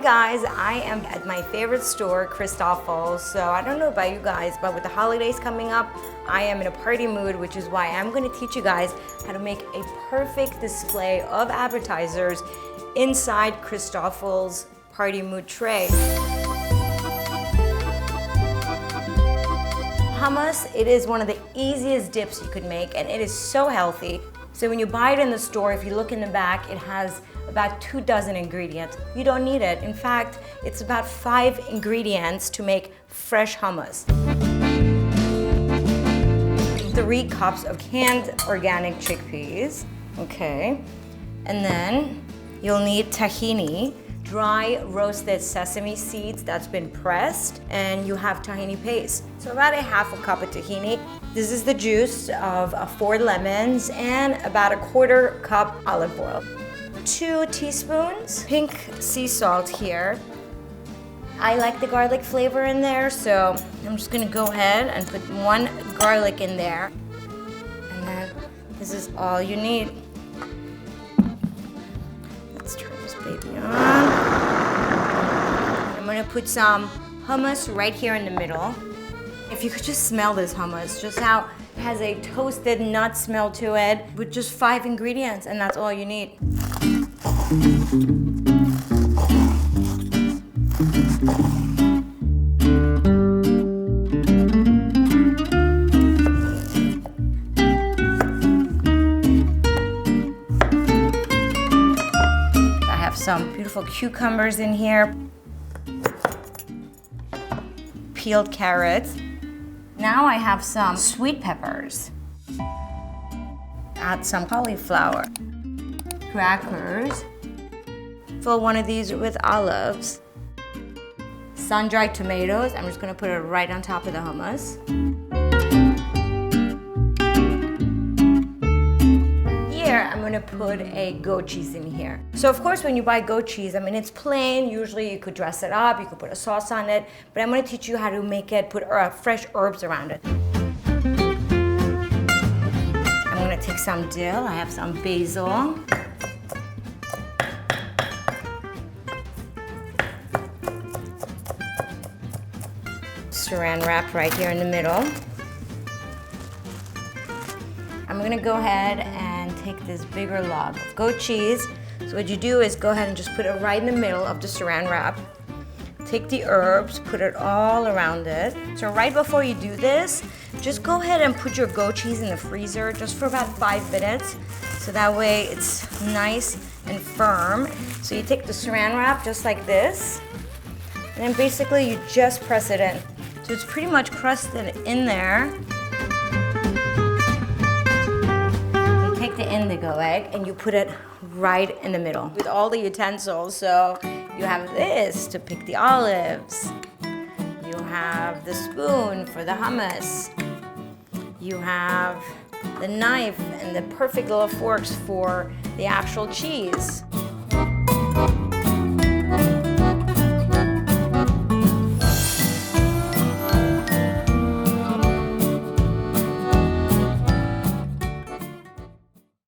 guys, I am at my favorite store, Christoffel's. So I don't know about you guys, but with the holidays coming up, I am in a party mood, which is why I'm going to teach you guys how to make a perfect display of appetizers inside Christoffel's party mood tray. Hummus, it is one of the easiest dips you could make, and it is so healthy. So when you buy it in the store, if you look in the back, it has about 24 ingredients. You don't need it. In fact, it's about 5 ingredients to make fresh hummus. 3 cups of canned organic chickpeas. Okay. And then you'll need tahini, dry roasted sesame seeds that's been pressed, and you have tahini paste. So about a half a cup of tahini. This is the juice of 4 lemons and about a 1/4 cup olive oil. 2 teaspoons pink sea salt here. I like the garlic flavor in there, so I'm just gonna go ahead and put 1 garlic in there. And then this is all you need. Let's turn this baby on. I'm gonna put some hummus right here in the middle. If you could just smell this hummus, just how it has a toasted nut smell to it with just 5 ingredients, and that's all you need. I have some beautiful cucumbers in here, peeled carrots. Now I have some sweet peppers. Add some cauliflower, crackers. Fill one of these with olives. Sun-dried tomatoes. I'm just gonna put it right on top of the hummus. Here, I'm gonna put a goat cheese in here. So of course, when you buy goat cheese, I mean, it's plain. Usually you could dress it up, you could put a sauce on it, but I'm gonna teach you how to make it, put fresh herbs around it. I'm gonna take some dill. I have some basil. Saran wrap right here in the middle. I'm gonna go ahead and take this bigger log of goat cheese. So what you do is go ahead and just put it right in the middle of the saran wrap. Take the herbs, put it all around it. So right before you do this, just go ahead and put your goat cheese in the freezer just for about 5 minutes. So that way it's nice and firm. So you take the saran wrap just like this, and then basically you just press it in. So it's pretty much crusted in there. You take the indigo egg and you put it right in the middle with all the utensils. So you have this to pick the olives. You have the spoon for the hummus. You have the knife and the perfect little forks for the actual cheese.